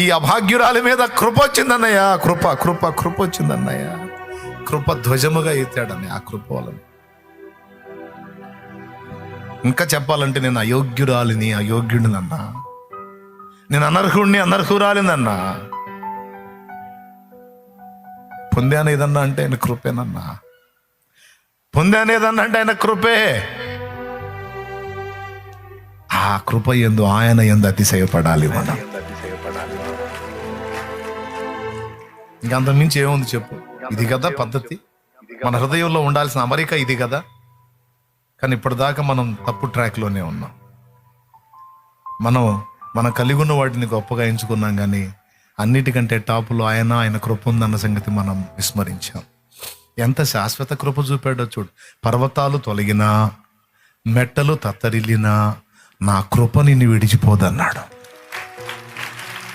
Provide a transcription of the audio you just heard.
ఈ అభాగ్యురాలి మీద కృప వచ్చిందన్నయ్య, కృప కృప కృప వచ్చిందన్నయ్య. కృప ధ్వజముగా ఎత్తాడని ఆ కృప వలన. ఇంకా చెప్పాలంటే నేను అయోగ్యురాలిని, అయోగ్యుడినన్నా, నేను అనర్హుడిని, అనర్హురాలినన్నా. పొందాను ఏదన్నా అంటే ఆయన కృపేనన్నా. పొందాను ఏదన్నా అంటే ఆయన కృపే. ఆ కృప యందు, ఆయన యందు అతిశయపడాలి మనం. ఇంకా అంతకుమించి ఏముంది చెప్పు? ఇది కదా పద్ధతి, మన హృదయంలో ఉండాల్సిన అమరిక ఇది కదా. కానీ ఇప్పటిదాకా మనం తప్పు ట్రాక్లోనే ఉన్నాం. మనం కలిగి ఉన్న వాటిని గొప్పగా ఎంచుకున్నాం, కానీ అన్నిటికంటే టాపులో ఆయన కృప ఉందన్న సంగతి మనం విస్మరించాం. ఎంత శాశ్వత కృప చూపాడో చూడు. పర్వతాలు తొలగినా, మెట్టలు తత్తరిల్లినా, నా కృప నిన్ను విడిచిపోదన్నాడు.